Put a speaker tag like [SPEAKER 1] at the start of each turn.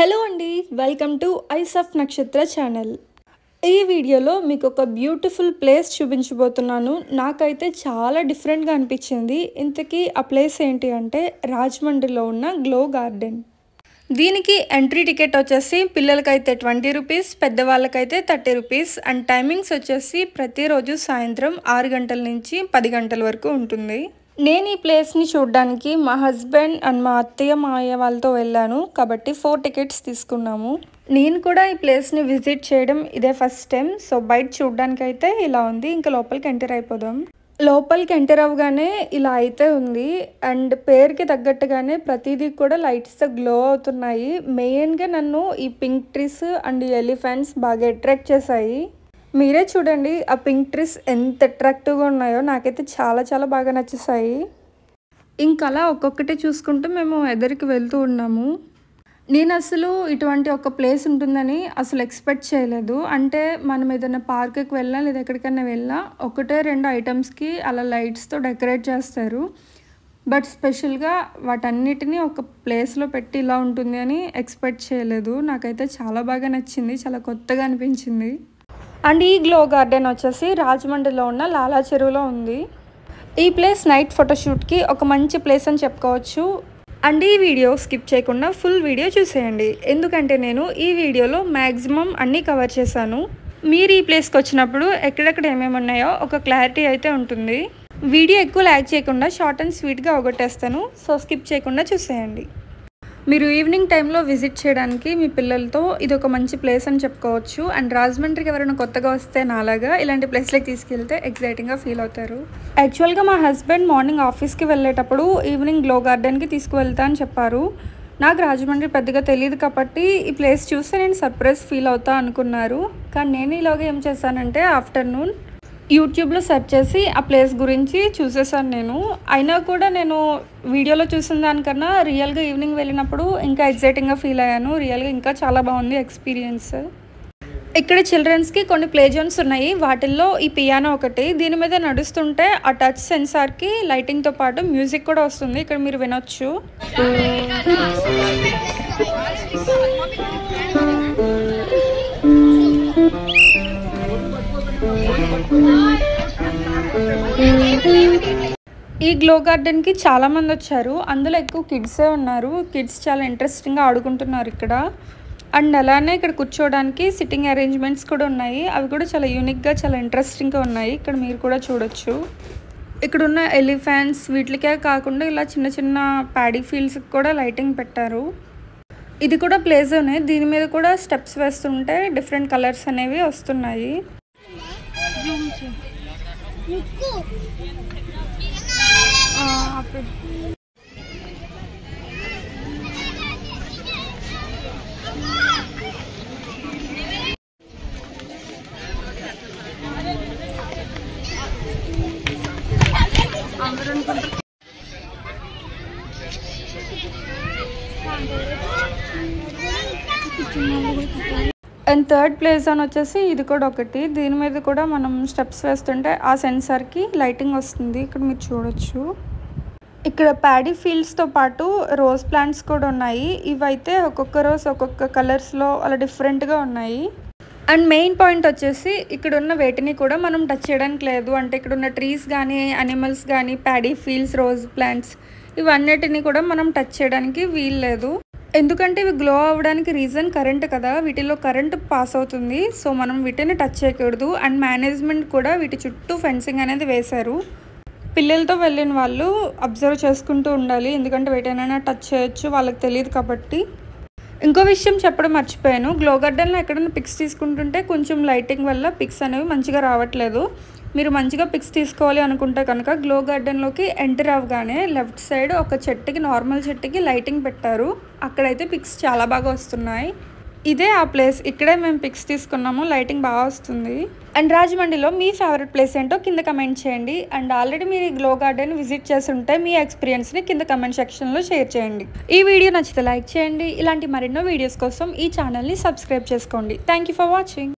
[SPEAKER 1] Hello అండి, welcome to eyes of నక్షత్ర channel. ఈ వీడియోలో మీకు ఒక బ్యూటిఫుల్ ప్లేస్ చూపించబోతున్నాను. నాకైతే చాలా డిఫరెంట్గా అనిపించింది. ఇంతకీ ఆ ప్లేస్ ఏంటి అంటే రాజమండ్రిలో ఉన్న గ్లో గార్డెన్. దీనికి ఎంట్రీ టికెట్ వచ్చేసి పిల్లలకైతే 20 రూపీస్, పెద్దవాళ్ళకైతే 30 రూపీస్. అండ్ టైమింగ్స్ వచ్చేసి ప్రతిరోజు సాయంత్రం 6 గంటల నుంచి 10 గంటల వరకు ఉంటుంది. నేను ఈ ప్లేస్ని చూడడానికి మా హస్బెండ్ అండ్ మా అత్తయ్య మావయ్య వాళ్ళతో వెళ్ళాను కాబట్టి 4 టికెట్స్ తీసుకున్నాము. నేను కూడా ఈ ప్లేస్ని విజిట్ చేయడం ఇదే ఫస్ట్ టైం. సో బయట చూడడానికి అయితే ఇలా ఉంది. ఇంకా లోపలికి ఎంటర్ అయిపోదాం. లోపలికి ఎంటర్ అవ్వగానే ఇలా అయితే ఉంది. అండ్ పేరుకి తగ్గట్టుగానే ప్రతిదీ కూడా లైట్స్తో గ్లో అవుతున్నాయి. మెయిన్గా నన్ను ఈ పింక్ ట్రీస్ అండ్ ఎలిఫెంట్స్ బాగా అట్రాక్ట్ చేశాయి. మీరే చూడండి ఆ పింక్ ట్రీస్ ఎంత అట్రాక్టివ్గా ఉన్నాయో. నాకైతే చాలా చాలా బాగా నచ్చేసాయి. ఇంకా అలా ఒక్కొక్కటి చూసుకుంటూ మేము ఎదురికి వెళ్తూ ఉన్నాము. నేను అసలు ఇటువంటి ఒక ప్లేస్ ఉంటుందని అసలు ఎక్స్పెక్ట్ చేయలేదు. అంటే మనం ఏదైనా పార్క్కి వెళ్ళినా లేదా ఎక్కడికైనా వెళ్ళినా 1-2 ఐటమ్స్కి అలా లైట్స్తో డెకరేట్ చేస్తారు. బట్ స్పెషల్గా వాటన్నిటినీ ఒక ప్లేస్లో పెట్టి ఇలా ఉంటుంది అని ఎక్స్పెక్ట్ చేయలేదు. నాకైతే చాలా బాగా నచ్చింది, చాలా కొత్తగా అనిపించింది. అండ్ ఈ గ్లో గార్డెన్ వచ్చేసి రాజమండ్రిలో ఉన్న లాలా చెరువులో ఉంది. ఈ ప్లేస్ నైట్ ఫోటోషూట్కి ఒక మంచి ప్లేస్ అని చెప్పుకోవచ్చు. అండ్ ఈ వీడియో స్కిప్ చేయకుండా ఫుల్ వీడియో చూసేయండి, ఎందుకంటే నేను ఈ వీడియోలో మ్యాక్సిమం అన్నీ కవర్ చేశాను. మీరు ఈ ప్లేస్కి వచ్చినప్పుడు ఎక్కడెక్కడ ఏమేమి ఉన్నాయో ఒక క్లారిటీ అయితే ఉంటుంది. వీడియో ఎక్కువ ల్యాగ్ చేయకుండా షార్ట్ అండ్ స్వీట్గా అవగొట్టేస్తాను. సో స్కిప్ చేయకుండా చూసేయండి. మీరు ఈవినింగ్ టైంలో విజిట్ చేయడానికి మీ పిల్లలతో ఇది ఒక మంచి ప్లేస్ అని చెప్పుకోవచ్చు. అండ్ రాజమండ్రికి ఎవరైనా కొత్తగా వస్తే నాలాగా ఇలాంటి ప్లేస్లకి తీసుకెళ్తే ఎక్సైటింగ్గా ఫీల్ అవుతారు. యాక్చువల్గా మా హస్బెండ్ మార్నింగ్ ఆఫీస్కి వెళ్ళేటప్పుడు ఈవినింగ్ గ్లో గార్డెన్కి తీసుకువెళ్తా అని చెప్పారు. నాకు రాజమండ్రి పెద్దగా తెలియదు కాబట్టి ఈ ప్లేస్ చూస్తే నేను సర్ప్రైజ్ ఫీల్ అవుతా అనుకున్నారు. కానీ నేను ఈలోగా ఏం చేశానంటే ఆఫ్టర్నూన్ యూట్యూబ్లో సెర్చ్ చేసి ఆ ప్లేస్ గురించి చూసేసాను నేను. అయినా కూడా నేను వీడియోలో చూసిన దానికన్నా రియల్గా ఈవినింగ్ వెళ్ళినప్పుడు ఇంకా ఎక్సైటింగ్గా ఫీల్ అయ్యాను. రియల్గా ఇంకా చాలా బాగుంది ఎక్స్పీరియన్స్. ఇక్కడ చిల్డ్రన్స్కి కొన్ని ప్లే జోన్స్ ఉన్నాయి. వాటిల్లో ఈ పియానో ఒకటి. దీని మీద నడుస్తుంటే ఆ టచ్ సెన్సార్కి లైటింగ్తో పాటు మ్యూజిక్ కూడా వస్తుంది. ఇక్కడ మీరు వినొచ్చు. ఈ గ్లో గార్డెన్కి చాలామంది వచ్చారు. అందులో ఎక్కువ కిడ్సే ఉన్నారు. కిడ్స్ చాలా ఇంట్రెస్టింగ్గా ఆడుకుంటున్నారు ఇక్కడ. అండ్ అలానే ఇక్కడ కూర్చోవడానికి సిట్టింగ్ అరేంజ్మెంట్స్ కూడా ఉన్నాయి. అవి కూడా చాలా యూనిక్గా చాలా ఇంట్రెస్టింగ్గా ఉన్నాయి. ఇక్కడ మీరు కూడా చూడొచ్చు. ఇక్కడ ఉన్న ఎలిఫెంట్స్ వీటికే కాకుండా ఇలా చిన్న చిన్న ప్యాడీ ఫీల్డ్స్కి కూడా లైటింగ్ పెట్టారు. ఇది కూడా ప్లే జోనే. దీని మీద కూడా స్టెప్స్ వేస్తుంటే డిఫరెంట్ కలర్స్ అనేవి వస్తున్నాయి. అండ్ థర్డ్ ప్లే జోన్ వచ్చేసి ఇది కూడా ఒకటి. దీని మీద కూడా మనం స్టెప్స్ వేస్తుంటే ఆ సెన్సార్కి లైటింగ్ వస్తుంది. ఇక్కడ మీరు చూడొచ్చు. ఇక్కడ ప్యాడీ ఫీల్డ్స్తో పాటు రోజ్ ప్లాంట్స్ కూడా ఉన్నాయి. ఇవైతే ఒక్కొక్క రోజ్ ఒక్కొక్క కలర్స్లో అలా డిఫరెంట్గా ఉన్నాయి. అండ్ మెయిన్ పాయింట్ వచ్చేసి ఇక్కడ ఉన్న వేటిని కూడా మనం టచ్ చేయడానికి లేదు. అంటే ఇక్కడ ఉన్న ట్రీస్ కానీ అనిమల్స్ కానీ ప్యాడీ ఫీల్డ్స్ రోజ్ ప్లాంట్స్ ఇవన్నిటిని కూడా మనం టచ్ చేయడానికి వీలు లేదు. ఎందుకంటే ఇవి గ్లో అవ్వడానికి రీజన్ కరెంట్ కదా. వీటిలో కరెంట్ పాస్ అవుతుంది. సో మనం వీటిని టచ్ చేయకూడదు. అండ్ మేనేజ్మెంట్ కూడా వీటి చుట్టూ ఫెన్సింగ్ అనేది వేశారు. పిల్లలతో వెళ్ళిన వాళ్ళు అబ్జర్వ్ చేసుకుంటూ ఉండాలి, ఎందుకంటే వీటైనా టచ్ చేయొచ్చు, వాళ్ళకి తెలియదు కాబట్టి. ఇంకో విషయం చెప్పడం మర్చిపోయాను. గ్లో గార్డెన్లో ఎక్కడైనా పిక్స్ తీసుకుంటుంటే కొంచెం లైటింగ్ వల్ల పిక్స్ అనేవి మంచిగా రావట్లేదు. మీరు మంచిగా పిక్స్ తీసుకోవాలి అనుకుంటే కనుక గ్లో గార్డెన్లోకి ఎంటర్ అవ్వగానే లెఫ్ట్ సైడ్ ఒక చెట్టుకి నార్మల్ చెట్టుకి లైటింగ్ పెట్టారు. అక్కడైతే పిక్స్ చాలా బాగా వస్తున్నాయి. ఇదే ఆ ప్లేస్. ఇక్కడే మేము పిక్స్ తీసుకున్నాము. లైటింగ్ బాగా వస్తుంది. అండ్ రాజమండ్రిలో మీ ఫేవరెట్ ప్లేస్ ఏంటో కింద కమెంట్ చేయండి. అండ్ ఆల్రెడీ మీరు ఈ గ్లో గార్డెన్ విజిట్ చేసి ఉంటే మీ ఎక్స్పీరియన్స్ని కింద కమెంట్ సెక్షన్లో షేర్ చేయండి. ఈ వీడియో నచ్చితే లైక్ చేయండి. ఇలాంటి మరెన్నో వీడియోస్ కోసం ఈ ఛానల్ని సబ్స్క్రైబ్ చేసుకోండి. Thank you for watching.